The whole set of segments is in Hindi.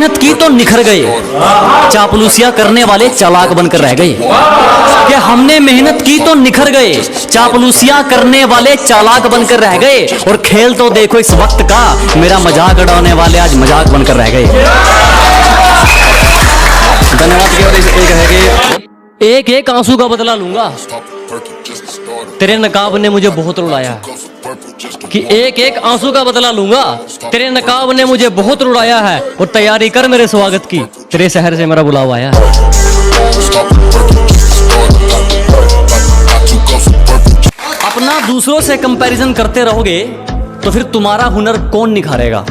मेहनत की तो निखर गए, चापलूसियां करने वाले चालाक बनकर रह गए। कि हमने मेहनत की तो निखर गए, चापलूसियां करने वाले चालाक बनकर रह गए। और खेल तो देखो इस वक्त का, मेरा मजाक उड़ाने वाले आज मजाक बनकर रह गए। धन्यवाद। एक है कि एक एक आंसू का बदला लूंगा, तेरे नकाब ने मुझे बहुत रुलाया। कि एक एक आंसू का बदला लूंगा, तेरे नकाब ने मुझे बहुत रुलाया है। और तैयारी कर मेरे स्वागत की, तेरे शहर से मेरा बुलावा आया। अपना दूसरों से कंपैरिजन करते रहोगे तो फिर तुम्हारा हुनर कौन निखारेगा।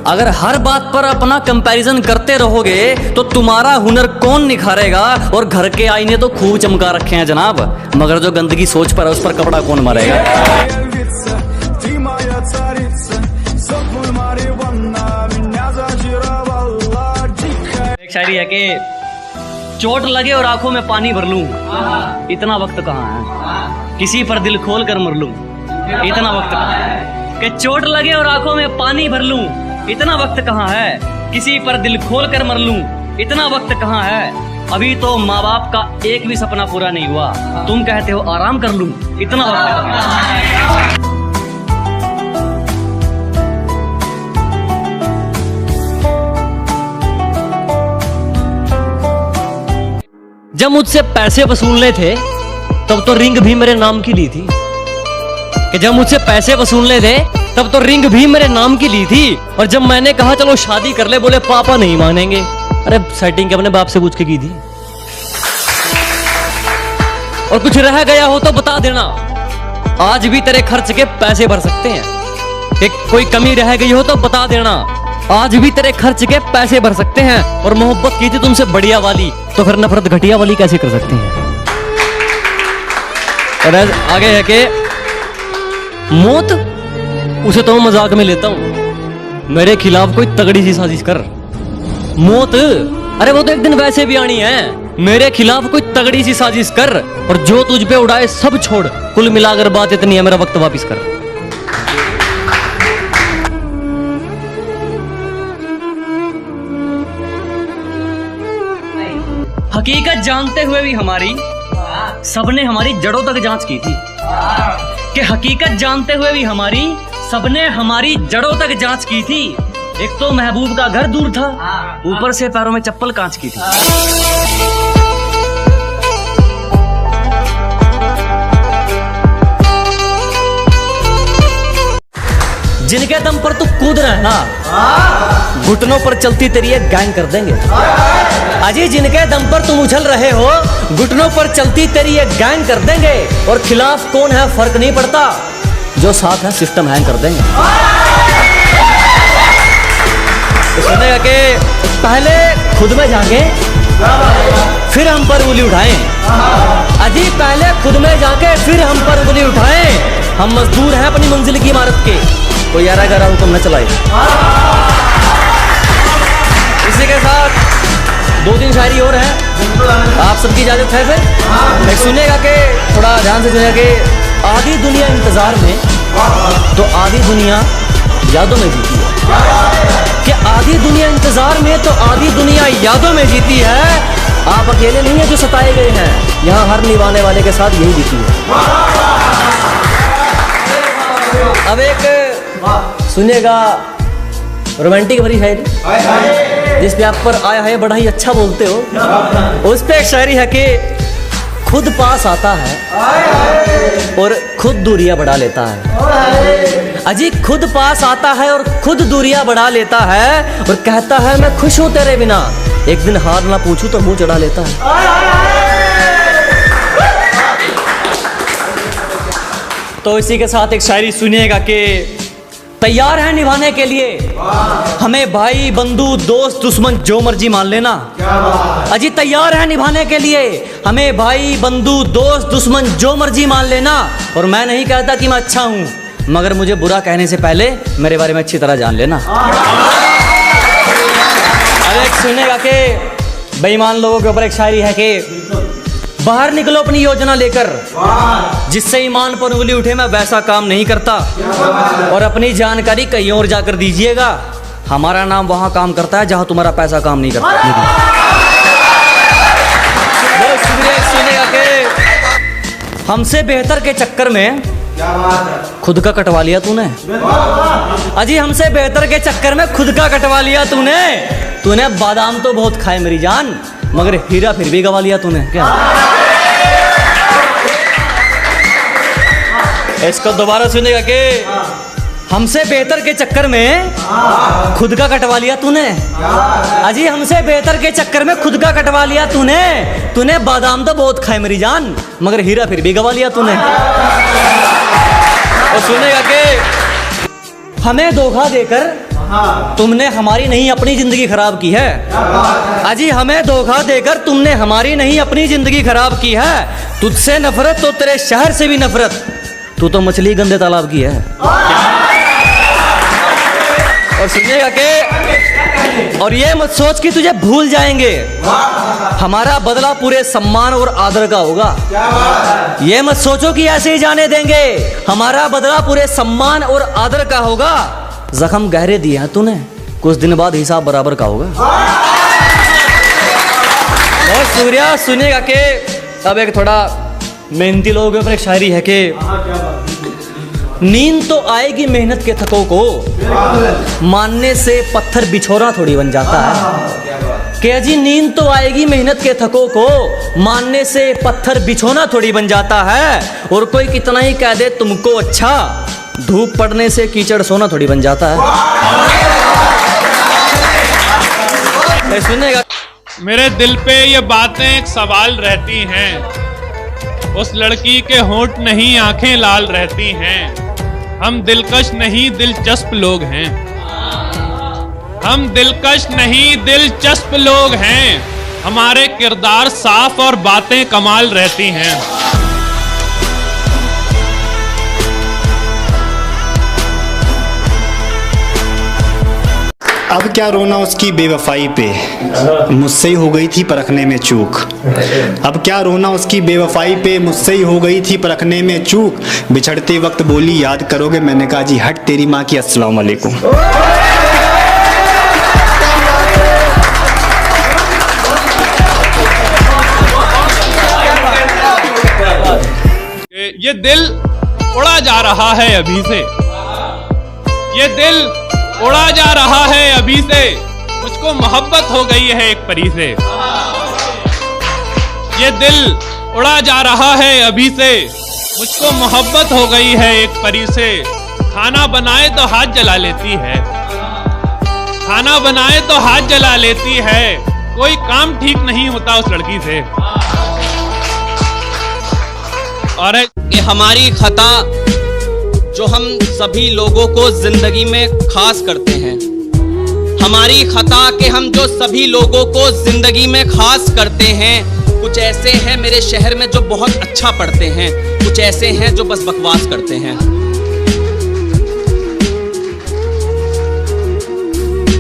अगर हर बात पर अपना कंपैरिजन करते रहोगे तो तुम्हारा हुनर कौन निखारेगा। और घर के आईने तो खूब चमका रखे हैं जनाब, मगर जो गंदगी सोच पर है उस पर कपड़ा कौन मारेगा। एक शायरी है कि चोट लगे और आंखों में पानी भर लूं, इतना वक्त कहाँ है, किसी पर दिल खोल कर मर लूं, इतना वक्त कहाँ है। कि चोट लगे और आंखों में पानी भर लूं, इतना वक्त कहाँ है, किसी पर दिल खोल कर मर लूं, इतना वक्त कहाँ है। अभी तो माँ बाप का एक भी सपना पूरा नहीं हुआ, तुम कहते हो आराम कर लूं, इतना वक्त कहाँ है। जब मुझसे पैसे वसूलने थे तब तो रिंग भी मेरे नाम की ली थी। कि जब मुझसे पैसे वसूलने थे तब तो रिंग भी मेरे नाम की ली थी। और जब मैंने कहा चलो शादी कर ले, बोले पापा नहीं मानेंगे। अरे सेटिंग के अपने बाप से पूछ के की थी। और कुछ रह गया हो तो बता देना, आज भी तेरे खर्च के पैसे भर सकते हैं। कि कोई कमी रह गई हो तो बता देना, आज भी तेरे खर्च के पैसे भर सकते हैं। और मोहब्बत की थी तुमसे बढ़िया वाली, तो फिर नफरत घटिया वाली कैसे कर सकते हैं। और आगे है कि मौत उसे तो मैं मजाक में लेता हूं, मेरे खिलाफ कोई तगड़ी सी साजिश कर। मौत अरे वो तो एक दिन वैसे भी आनी है, मेरे खिलाफ कोई तगड़ी सी साजिश कर। और जो तुझ पे उड़ाए सब छोड़, कुल मिलाकर बात इतनी है, मेरा वक्त वापिस कर। हकीकत जानते हुए भी हमारी सबने हमारी जड़ों तक जांच की थी। कि हकीकत जानते हुए भी हमारी सबने हमारी जड़ों तक जांच की थी। एक तो महबूब का घर दूर था, ऊपर से पैरों में चप्पल कांच की थी। जिनके दम पर तू कूद रहा है ना, घुटनों पर चलती तेरी एक गैंग कर देंगे। अजी जिनके दम पर तुम उछल रहे हो, घुटनों पर चलती तेरी एक गैंग कर देंगे। और खिलाफ कौन है फर्क नहीं पड़ता, जो साथ है सिस्टम हैंग कर देंगे। सुनेगा कि पहले खुद में जाके फिर हम पर उंगली उठाएं। अजी पहले खुद में जाके फिर हम पर उंगली उठाएं। हम मजदूर हैं अपनी मंजिल की इमारत के, कोई यारा गरा हुक्म न चलाए। इसी के साथ दो तीन शायरी और है, आप सबकी इजाजत है। फिर एक सुनेगा कि थोड़ा ध्यान से सुनेगा कि आधी दुनिया इंतजार में तो आधी दुनिया यादों में जीती है। कि आधी दुनिया इंतजार में तो आधी दुनिया यादों में जीती है। आप अकेले नहीं है जो सताए गए हैं, यहाँ हर निभाने वाले के साथ यही बीती है। अब एक सुनेगा रोमांटिक भरी शायरी, जिस पे आप पर आया है बड़ा ही अच्छा बोलते हो। उस पे एक शायरी है कि खुद पास आता है और खुद दूरियां बढ़ा लेता है। अजी खुद पास आता है और खुद दूरियां बढ़ा लेता है। और कहता है मैं खुश हूं तेरे बिना, एक दिन हार ना पूछूं तो मुंह चढ़ा लेता है। तो इसी के साथ एक शायरी सुनिएगा कि तैयार है निभाने के लिए हमें भाई बंधु दोस्त दुश्मन जो मर्जी मान लेना। अजी तैयार है निभाने के लिए हमें भाई बंधु दोस्त दुश्मन जो मर्जी मान लेना। और मैं नहीं कहता कि मैं अच्छा हूं, मगर मुझे बुरा कहने से पहले मेरे बारे में अच्छी तरह जान लेना। अरे सुनेगा कि बेईमान लोगों के ऊपर एक शायरी है कि बाहर निकलो अपनी योजना लेकर, जिससे ईमान पर उंगली उठे मैं वैसा काम नहीं करता। और अपनी जानकारी कहीं और जाकर दीजिएगा, हमारा नाम वहां काम करता है जहां तुम्हारा पैसा काम नहीं करता। सुनिएगा कि हमसे बेहतर के चक्कर में खुद का कटवा लिया तूने। अजी हमसे बेहतर के चक्कर में खुद का कटवा लिया तूने बादाम तो बहुत खाए मेरी जान, मगर हीरा फिर भी गवा लिया तूने। क्या इसको दोबारा सुनेगा कि हमसे बेहतर के चक्कर में खुद का कटवा लिया तूने। अजी हमसे बेहतर के चक्कर में खुद का कटवा लिया तूने बादाम तो बहुत खाए मेरी जान, मगर हीरा फिर भी गवा लिया तूने। और सुनेगा कि हमें धोखा देकर तुमने हमारी नहीं अपनी जिंदगी खराब की है। अजी हमें धोखा देकर तुमने हमारी नहीं अपनी जिंदगी खराब की है। तुझसे नफरत तो तेरे शहर से भी नफरत, तू तो मछली गंदे तालाब की है। और सुनिएगा कि और ये मत सोच कि तुझे भूल जाएंगे, हमारा बदला पूरे सम्मान और आदर का होगा। ये मत सोचो कि ऐसे ही जाने देंगे, हमारा बदला पूरे सम्मान और आदर का होगा। जख्म गहरे दिए हैं तूने, कुछ दिन बाद हिसाब बराबर का होगा। और सूर्या सुनिएगा कि अब एक थोड़ा मेहनती लोगों के ऊपर एक शायरी है कि नींद तो आएगी मेहनत के थकों को, मानने से पत्थर बिछोरा थोड़ी बन जाता है। कि अजी नींद तो आएगी मेहनत के थकों को, मानने से पत्थर बिछोना थोड़ी बन जाता है। और कोई कितना ही कह दे तुमको अच्छा, धूप पड़ने से कीचड़ सोना थोड़ी बन जाता है। सुनेगा मेरे दिल पे ये बातें एक सवाल रहती हैं, उस लड़की के होंठ नहीं आंखें लाल रहती हैं। हम दिलकश नहीं दिलचस्प लोग हैं, हम दिलकश नहीं दिलचस्प लोग हैं। हमारे किरदार साफ और बातें कमाल रहती हैं। अब क्या रोना उसकी बेवफाई पे, मुझसे ही हो गई थी परखने में चूक। अब क्या रोना उसकी बेवफाई पे, मुझसे ही हो गई थी परखने में चूक। बिछड़ते वक्त बोली याद करोगे, मैंने कहा जी हट तेरी माँ की, अस्सलाम वालेकुम। ये दिल उड़ा जा रहा है अभी से, ये दिल उड़ा जा रहा है अभी से। मुझको मोहब्बत हो गई है एक परी से। ये दिल उड़ा जा रहा है अभी से, मुझको मोहब्बत हो गई है एक परी से। खाना बनाए तो हाथ जला लेती है, खाना बनाए तो हाथ जला लेती है। कोई काम ठीक नहीं होता उस लड़की से। और कि हमारी खता जो हम सभी लोगों को जिंदगी में खास करते हैं, हमारी खता के हम जो सभी लोगों को जिंदगी में खास करते हैं। कुछ ऐसे हैं मेरे शहर में जो बहुत अच्छा पढ़ते हैं, कुछ ऐसे हैं जो बस बकवास करते हैं।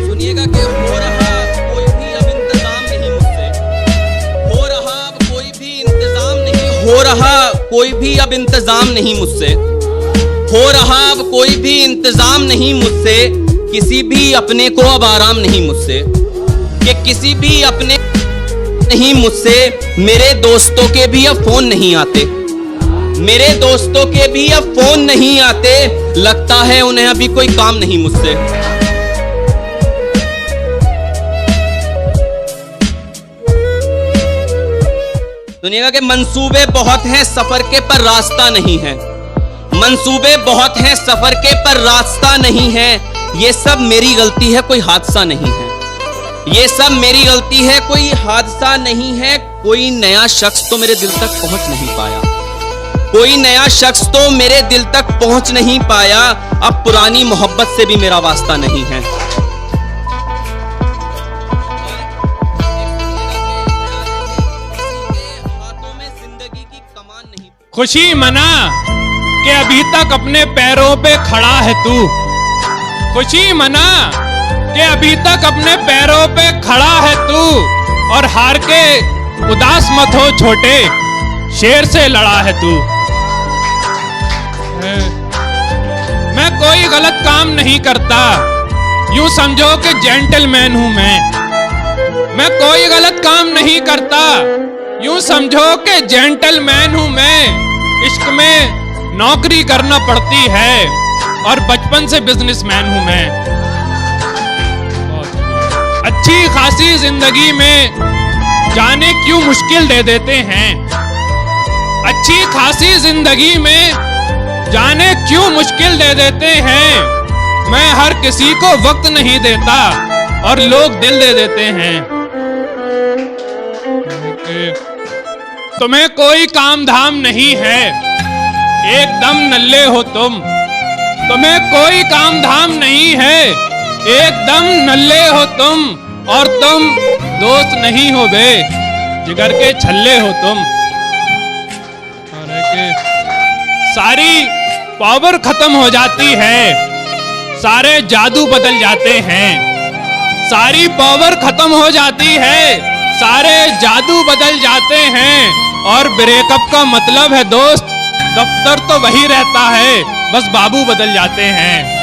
सुनिएगा कि हो रहा कोई भी अब इंतजाम नहीं मुझसे, हो रहा अब कोई भी इंतजाम नहीं, हो रहा कोई भी अब इंतजाम नहीं मुझसे, हो रहा अब कोई भी इंतजाम नहीं मुझसे। किसी भी अपने को अब आराम नहीं मुझसे, कि किसी भी अपने नहीं मुझसे। मेरे दोस्तों के भी अब फोन नहीं आते, मेरे दोस्तों के भी अब फोन नहीं आते। लगता है उन्हें अभी कोई काम नहीं मुझसे। दुनिया के मंसूबे बहुत हैं सफर के, पर रास्ता नहीं है। मंसूबे बहुत हैं सफर के, पर रास्ता नहीं है। ये सब मेरी गलती है, कोई हादसा नहीं है। ये सब मेरी गलती है, कोई हादसा नहीं है। कोई नया शख्स तो मेरे दिल तक पहुंच नहीं पाया, कोई नया शख्स तो मेरे दिल तक पहुंच नहीं पाया। अब पुरानी मोहब्बत से भी मेरा वास्ता नहीं है। खुशी मना कि अभी तक अपने पैरों पे खड़ा है तू, खुशी मना कि अभी तक अपने पैरों पे खड़ा है तू। और हार के उदास मत हो छोटे, शेर से लड़ा है तू। मैं कोई गलत काम नहीं करता, यूं समझो कि जेंटलमैन हूं मैं कोई गलत काम नहीं करता। यूं समझो कि जेंटलमैन हूं मैं। इश्क में नौकरी करना पड़ती है और बचपन से बिजनेसमैन हूं मैं। अच्छी खासी जिंदगी में जाने क्यों मुश्किल दे देते हैं। अच्छी खासी जिंदगी में जाने क्यों मुश्किल दे देते हैं। मैं हर किसी को वक्त नहीं देता और लोग दिल दे देते हैं। तुम्हें कोई काम धाम नहीं है, एकदम नल्ले हो तुम। तुम्हें कोई काम धाम नहीं है, एकदम नल्ले हो तुम। और तुम दोस्त नहीं हो बे, जिगर के छल्ले हो तुम। सारी पावर खत्म हो जाती है, सारे जादू बदल जाते हैं। सारी पावर खत्म हो जाती है, सारे जादू बदल जाते हैं। और ब्रेकअप का मतलब है दोस्त, दफ्तर तो वही रहता है, बस बाबू बदल जाते हैं।